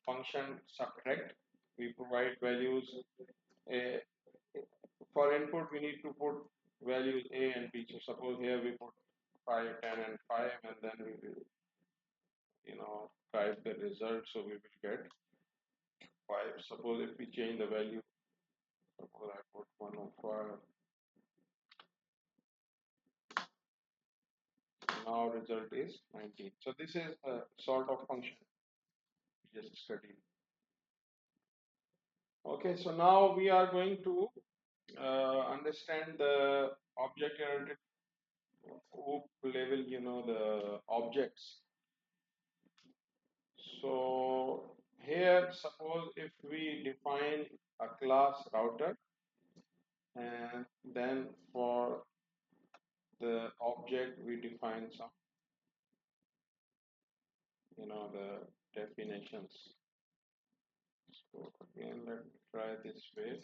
function subtract. We provide values. Uh, for input, we need to put values A and B. So suppose here we put 5, 10, and 5, and then we will, type the result. So we will get 5. Suppose if we change the value, suppose I put 105, now result is 19. So this is a sort of function we just studied. Okay, so now we are going to understand the object-oriented OOP level, the objects. So here, suppose if we define a class router, and then for the object we define some, the definitions. So again, let's try this way.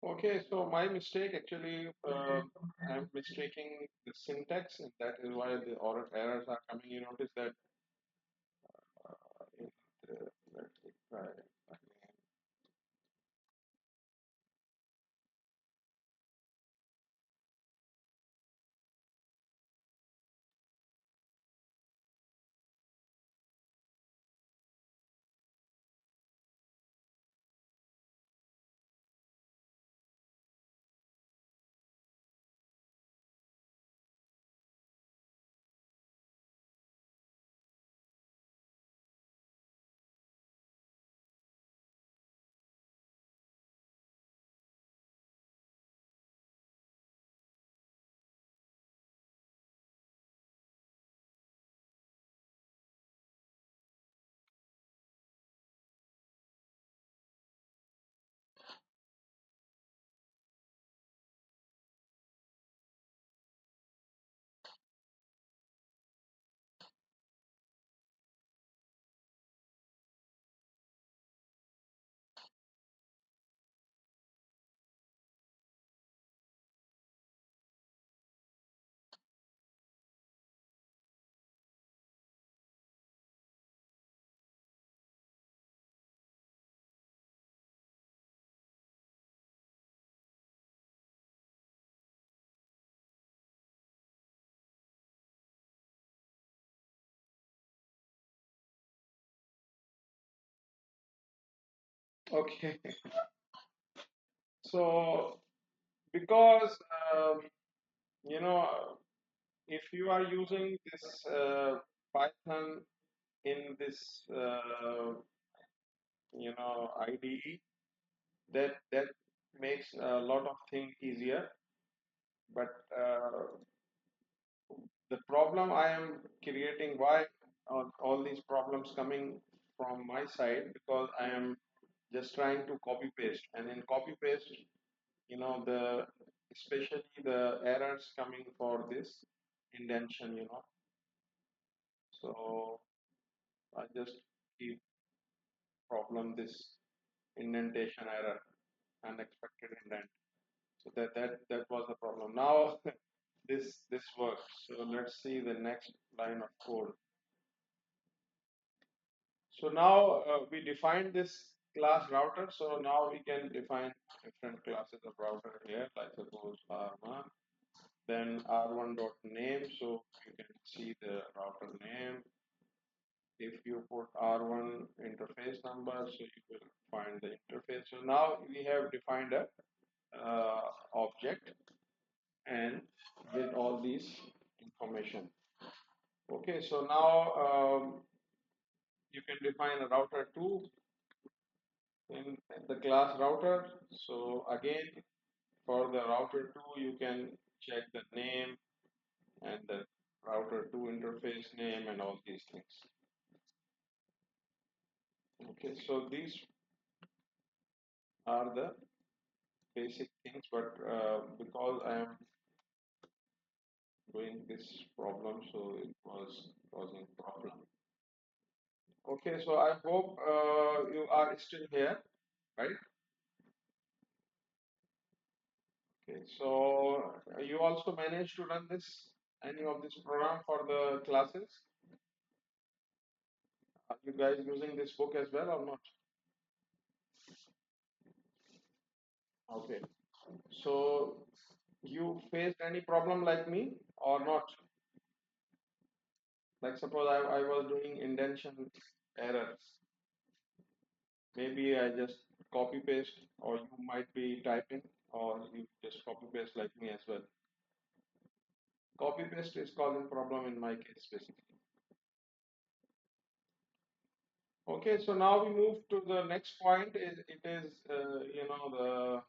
Okay, so my mistake actually, I'm mistaking the syntax, and that is why the errors are coming. You notice that in the, let's try again. Okay. So because you know if you are using this Python in this IDE, that makes a lot of things easier. But the problem I am creating, why all these problems coming from my side, because I am just trying to copy paste, and in copy paste, the especially the errors coming for this indentation, so I just keep problem this indentation error, unexpected indent. So that was the problem. Now this works. So let's see the next line of code. So now we defined this class router. So now we can define different classes of router here, like suppose R1, then R1 dot name. So you can see the router name. If you put R1 interface number, so you will find the interface. So now we have defined a object and with all these information. Okay, so now you can define a router 2 in the class router. So again, for the router 2, you can check the name and the router 2 interface name and all these things. Okay, so these are the basic things, but because I am doing this problem, so it was causing problem. Okay, so I hope you are still here, right? Okay, so you also managed to run this, any of this program for the classes? Are you guys using this book as well or not? Okay, so you faced any problem like me or not? Like suppose I was doing indentation errors. Maybe I just copy paste, or you might be typing, or you just copy paste like me as well. Copy paste is causing problem in my case basically. Okay, so now we move to the next point. It is the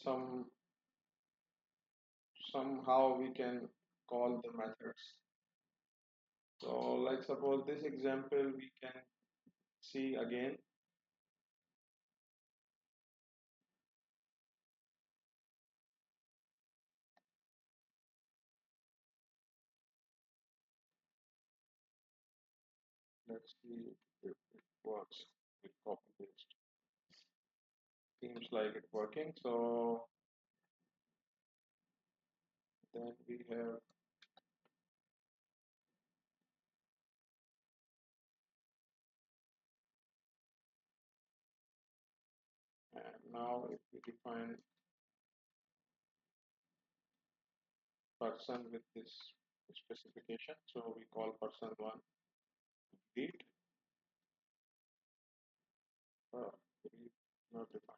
some somehow we can call the methods. So like suppose this example we can see again. Let's see if it works with copy paste. Seems like it's working. So then we have, and now if we define person with this specification, so we call person one read, read not defined.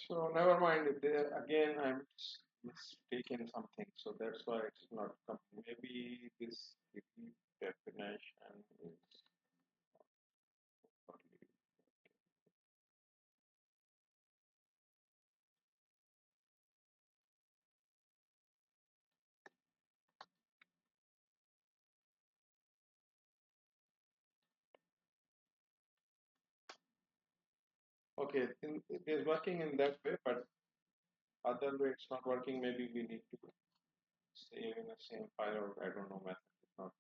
So never mind. Again, I'm mistaken something, so that's why it's not coming. Maybe this definition is only. Okay, it is working in that way, but other way it's not working. Maybe we need to save in the same file, or I don't know, method is not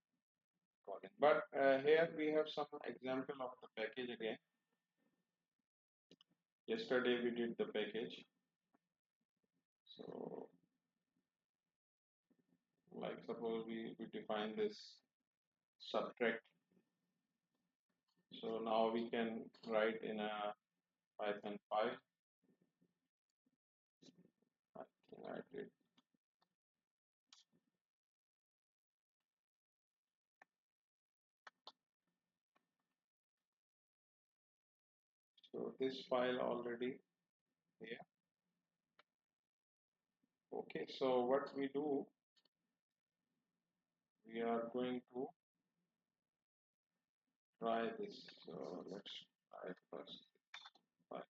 calling. But here we have some example of the package again. Yesterday we did the package. So like suppose we define this subtract. So now we can write in a Python file. I think I did. So this file already here. Okay, so what we do, we are going to try this. So let's try first. File.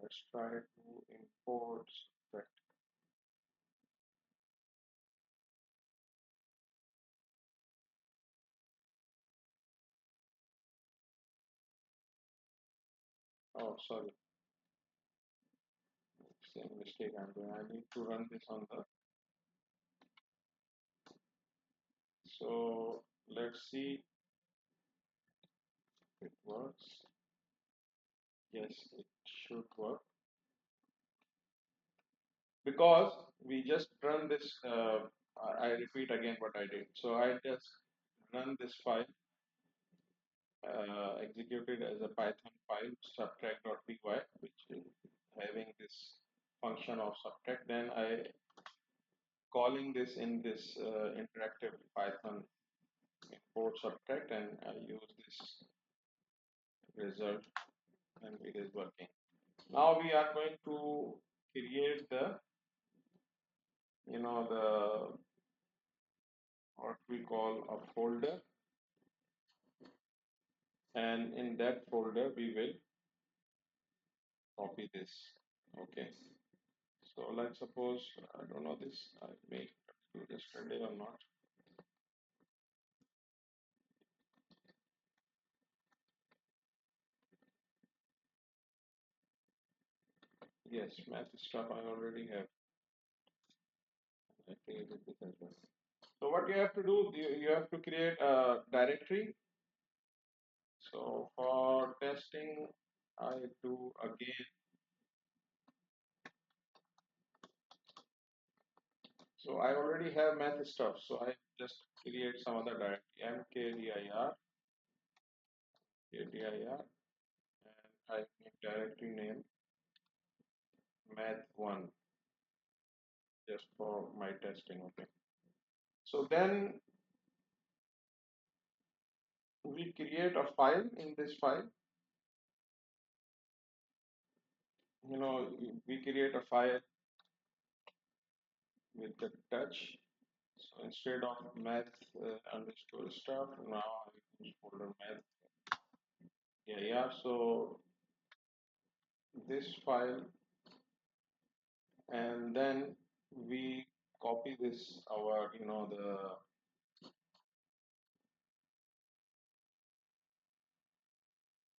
Let's try to import that. Oh, sorry, same mistake I'm doing. I need to run this on the. So let's see if it works. Yes, it should work because we just run this. I repeat again what I did. So I just run this file, executed as a Python file subtract.py, which is having this function of subtract. Then I calling this in this interactive Python import subtract, and I use this result, and it is working. Now we are going to create the, the what we call a folder, and in that folder we will copy this. Okay, so let's suppose, I don't know this, I may do yesterday or not. Yes, math stuff I already have. I created this as well. So what you have to do, you have to create a directory. So for testing, I do again. So I already have math stuff. So I just create some other directory, mkdir, kdir, and I make directory name math1 just for my testing. Okay. So then we create a file. In this file, we create a file with the touch. So instead of math underscore stuff, now I use folder math. Yeah, yeah. So this file, and then we copy this our the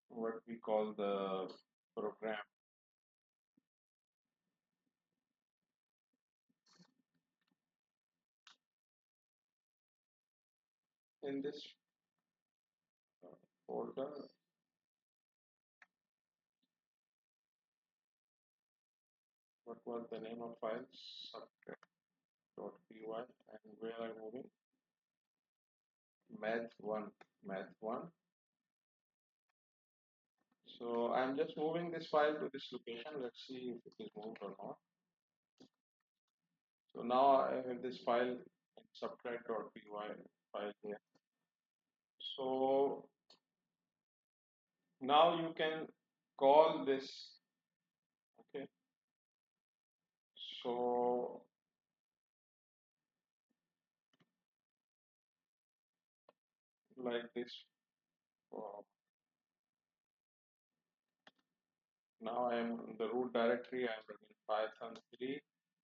what we call the program in this folder. What was the name of file? Subtract.py, and where I'm moving math1, math1. So I'm just moving this file to this location. Let's see if it is moved or not. So now I have this file in subtract.py file here. So now you can call this, okay? So like this. uh, Now I am in the root directory. I am running Python 3,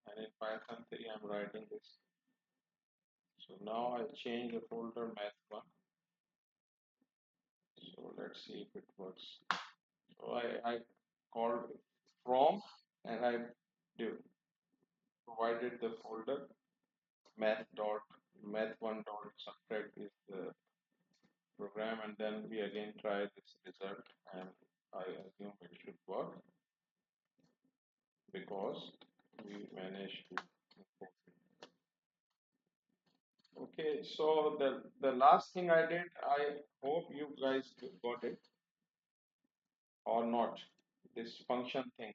and in Python 3 I am writing this. So now I change the folder math1. So let's see if it works. So I called from, and I provided the folder math1 dot subtract is the program, and then we again try this result, and I assume it should work because we managed to import it. Okay, so the last thing I did, I hope you guys got it or not. This function thing,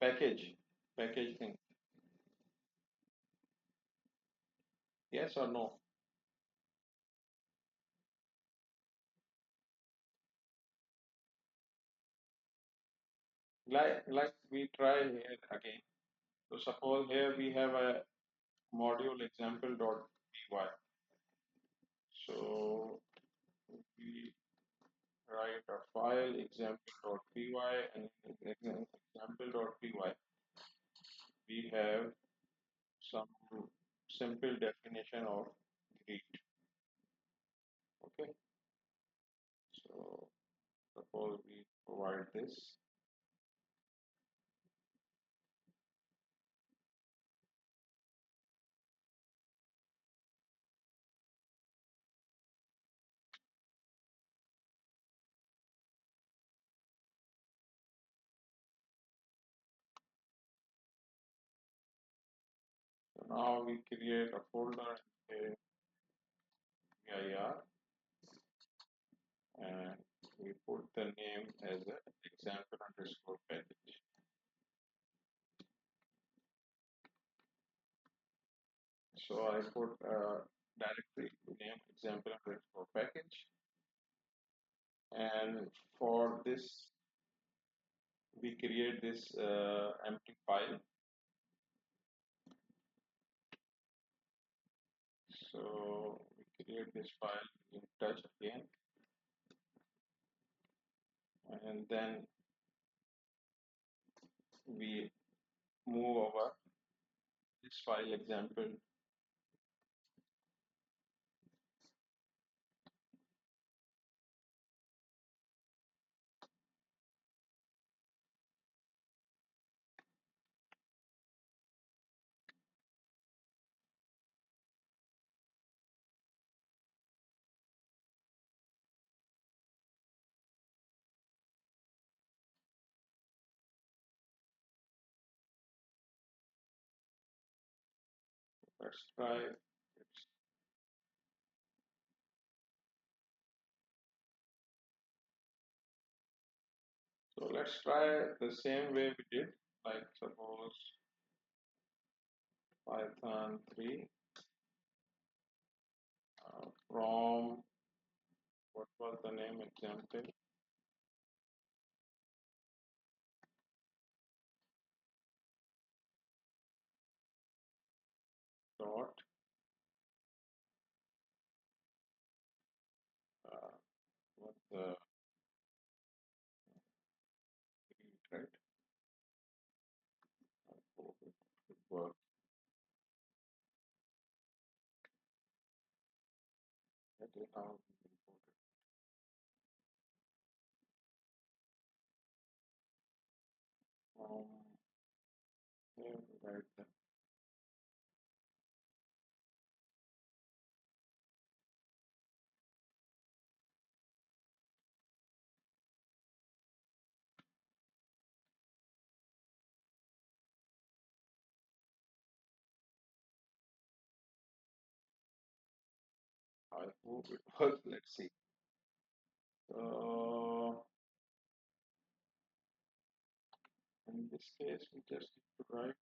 package, package thing. Yes or no? Like we try here again. So suppose here we have a module example.py. So we write a file example.py, and in example.py we have some simple definition of greet. Okay, so suppose we provide this. So now we create a folder in VIR, and we put the name as a example underscore package. So I put directory name example underscore package, and for this we create this empty file. So we create this file in touch again, and then we move over this file example. Let's try it. So let's try the same way we did, like suppose Python 3 from, what was the name, example dot uh, what the right? I hope it worked. That is how we import it from here. Right then. I hope it works. Let's see. So in this case, we just need to write